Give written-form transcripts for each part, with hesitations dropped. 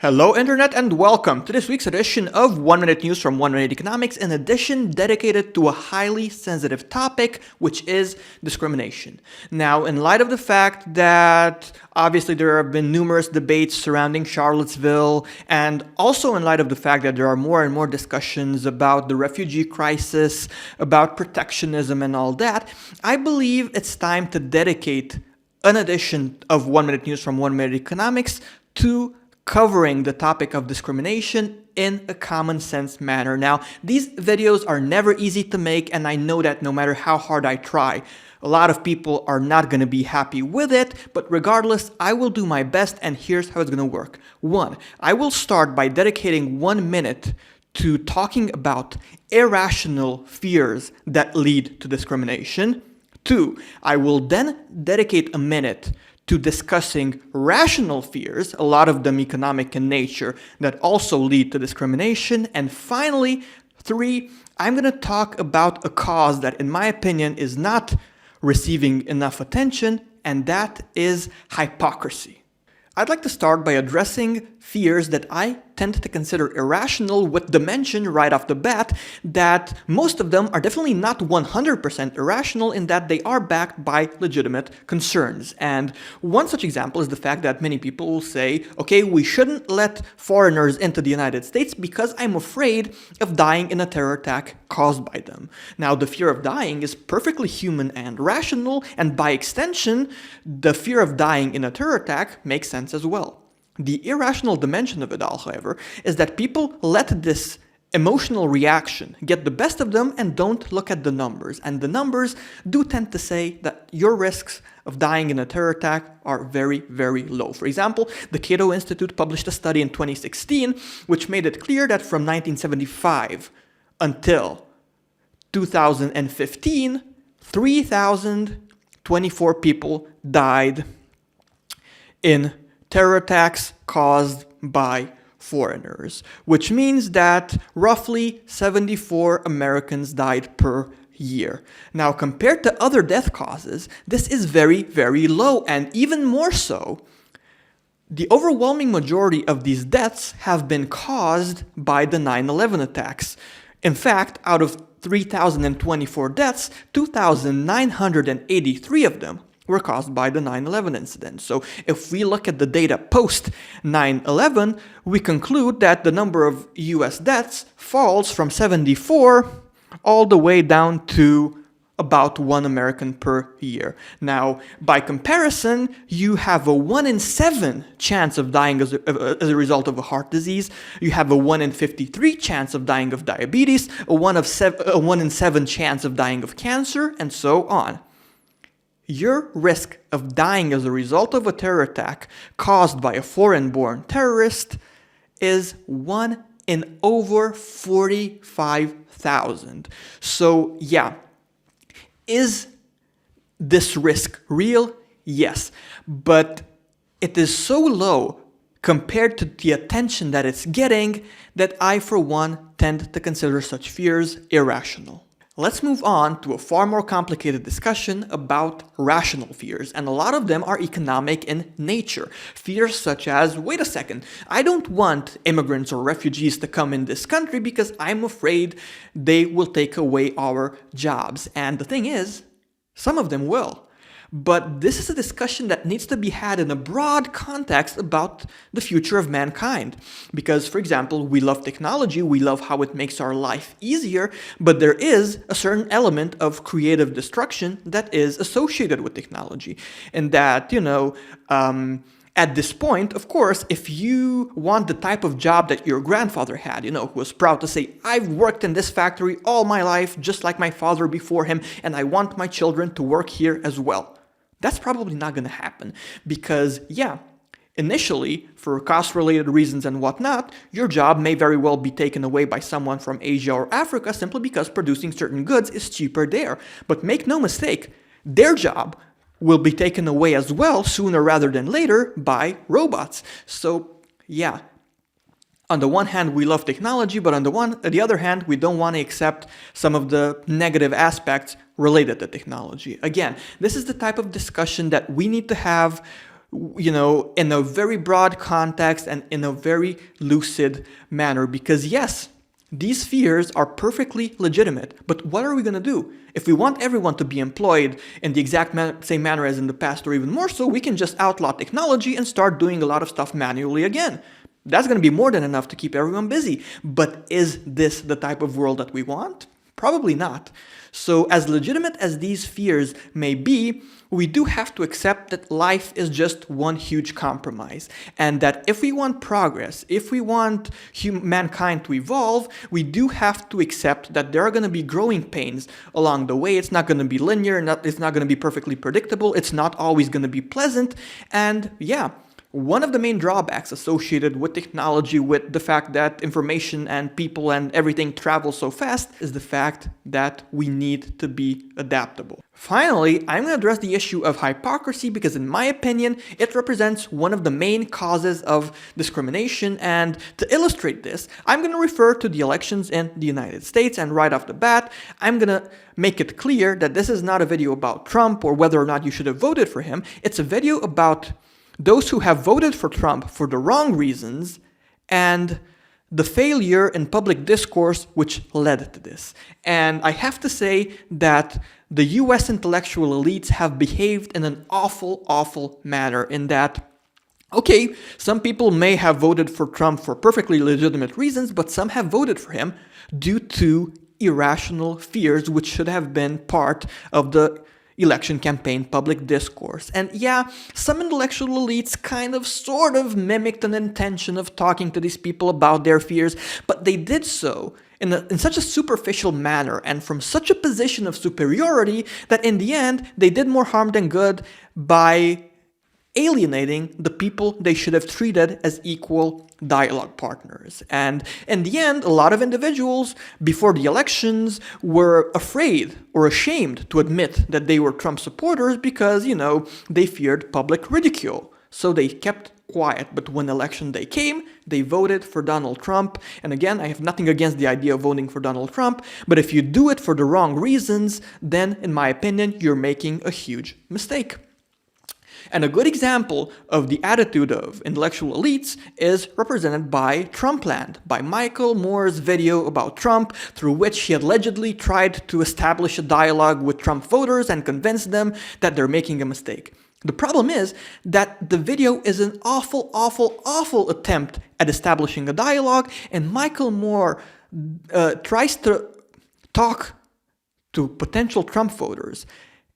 Hello Internet and welcome to this week's edition of 1 Minute News from 1 Minute Economics, an edition dedicated to a highly sensitive topic, which is discrimination. Now, in light of the fact that obviously there have been numerous debates surrounding Charlottesville, and also in light of the fact that there are more and more discussions about the refugee crisis, about protectionism and all that, I believe it's time to dedicate an edition of 1 Minute News from 1 Minute Economics to covering the topic of discrimination in a common sense manner. Now, these videos are never easy to make, and I know that no matter how hard I try, a lot of people are not going to be happy with it, but regardless, I will do my best, and here's how it's going to work. 1, I will start by dedicating 1 minute to talking about irrational fears that lead to discrimination. 2, I will then dedicate a minute to discussing rational fears, a lot of them economic in nature, that also lead to discrimination. And finally, 3, I'm going to talk about a cause that, in my opinion, is not receiving enough attention, and that is hypocrisy. I'd like to start by addressing fears that I tend to consider irrational, with the mention right off the bat that most of them are definitely not 100% irrational, in that they are backed by legitimate concerns. And one such example is the fact that many people will say, okay, we shouldn't let foreigners into the United States because I'm afraid of dying in a terror attack caused by them. Now, the fear of dying is perfectly human and rational, and by extension, the fear of dying in a terror attack makes sense as well. The irrational dimension of it all, however, is that people let this emotional reaction get the best of them and don't look at the numbers. And the numbers do tend to say that your risks of dying in a terror attack are very, very low. For example, the Cato Institute published a study in 2016 which made it clear that from 1975 until 2015, 3,024 people died in terror attacks caused by foreigners, which means that roughly 74 Americans died per year. Now, compared to other death causes, this is very, very low, and even more so, the overwhelming majority of these deaths have been caused by the 9/11 attacks. In fact, out of 3,024 deaths, 2,983 of them were caused by the 9/11 incident. So if we look at the data post 9/11, we conclude that the number of US deaths falls from 74 all the way down to about 1 American per year. Now, by comparison, you have a 1 in 7 chance of dying as a result of a heart disease. You have a 1 in 53 chance of dying of diabetes, a 1 in 7 chance of dying of cancer, and so on. Your risk of dying as a result of a terror attack caused by a foreign-born terrorist is 1 in over 45,000. So yeah, is this risk real? Yes, but it is so low compared to the attention that it's getting that I, for one, tend to consider such fears irrational. Let's move on to a far more complicated discussion about rational fears, and a lot of them are economic in nature. Fears such as, wait a second, I don't want immigrants or refugees to come in this country because I'm afraid they will take away our jobs. And the thing is, some of them will. But this is a discussion that needs to be had in a broad context about the future of mankind. Because, for example, we love technology, we love how it makes our life easier, but there is a certain element of creative destruction that is associated with technology. And that, at this point, of course, if you want the type of job that your grandfather had, who was proud to say, I've worked in this factory all my life, just like my father before him, and I want my children to work here as well. That's probably not going to happen because, initially, for cost-related reasons and whatnot, your job may very well be taken away by someone from Asia or Africa simply because producing certain goods is cheaper there. But make no mistake, their job will be taken away as well sooner rather than later by robots. So, on the one hand, we love technology, but on the other hand, we don't want to accept some of the negative aspects related to technology. Again, this is the type of discussion that we need to have in a very broad context and in a very lucid manner. Because yes, these fears are perfectly legitimate, but what are we going to do? If we want everyone to be employed in the exact same manner as in the past, or even more so, we can just outlaw technology and start doing a lot of stuff manually again. That's going to be more than enough to keep everyone busy. But is this the type of world that we want? Probably not. So as legitimate as these fears may be, we do have to accept that life is just one huge compromise, and that if we want progress, if we want mankind to evolve, we do have to accept that there are going to be growing pains along the way. It's not going to be linear, it's not going to be perfectly predictable, it's not always going to be pleasant, and yeah, one of the main drawbacks associated with technology, with the fact that information and people and everything travel so fast, is the fact that we need to be adaptable. Finally, I'm going to address the issue of hypocrisy because in my opinion, it represents one of the main causes of discrimination. And to illustrate this, I'm going to refer to the elections in the United States. And right off the bat, I'm going to make it clear that this is not a video about Trump or whether or not you should have voted for him. It's a video about those who have voted for Trump for the wrong reasons and the failure in public discourse which led to this. And I have to say that the US intellectual elites have behaved in an awful manner in that, okay, some people may have voted for Trump for perfectly legitimate reasons, but some have voted for him due to irrational fears which should have been part of the election campaign public discourse. And yeah, some intellectual elites kind of sort of mimicked an intention of talking to these people about their fears, but they did so in such a superficial manner and from such a position of superiority that in the end they did more harm than good by alienating the people they should have treated as equal dialogue partners. And in the end, a lot of individuals before the elections were afraid or ashamed to admit that they were Trump supporters because, they feared public ridicule. So they kept quiet. But when election day came, they voted for Donald Trump. And again, I have nothing against the idea of voting for Donald Trump, but if you do it for the wrong reasons, then in my opinion, you're making a huge mistake. And a good example of the attitude of intellectual elites is represented by Trumpland, by Michael Moore's video about Trump, through which he allegedly tried to establish a dialogue with Trump voters and convince them that they're making a mistake. The problem is that the video is an awful attempt at establishing a dialogue, and Michael Moore tries to talk to potential Trump voters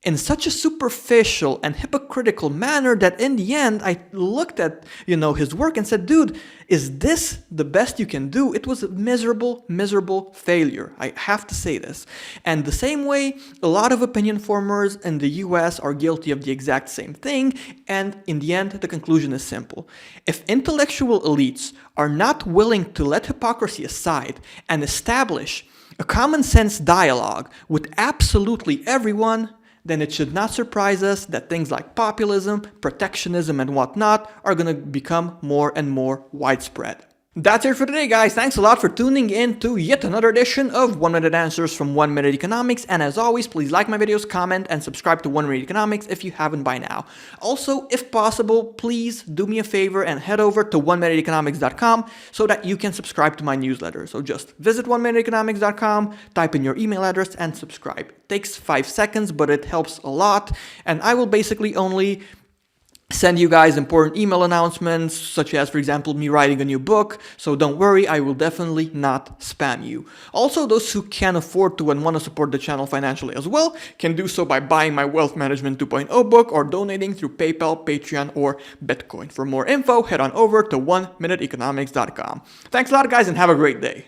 in such a superficial and hypocritical manner that in the end I looked at his work and said, dude, is this the best you can do? It was a miserable failure. I have to say this. And the same way, a lot of opinion formers in the US are guilty of the exact same thing. And in the end, the conclusion is simple. If intellectual elites are not willing to let hypocrisy aside and establish a common sense dialogue with absolutely everyone, then it should not surprise us that things like populism, protectionism, and whatnot are going to become more and more widespread. That's it for today, guys. Thanks a lot for tuning in to yet another edition of 1 Minute Answers from 1 Minute Economics. And as always, please like my videos, comment, and subscribe to 1 Minute Economics if you haven't by now. Also, if possible, please do me a favor and head over to 1minuteeconomics.com so that you can subscribe to my newsletter. So just visit 1minuteeconomics.com, type in your email address, and subscribe. It takes 5 seconds, but it helps a lot. And I will basically only send you guys important email announcements, such as, for example, me writing a new book. So don't worry, I will definitely not spam you. Also, those who can afford to and want to support the channel financially as well can do so by buying my Wealth Management 2.0 book or donating through PayPal, Patreon, or Bitcoin. For more info, head on over to 1minuteeconomics.com. Thanks a lot, guys, and have a great day.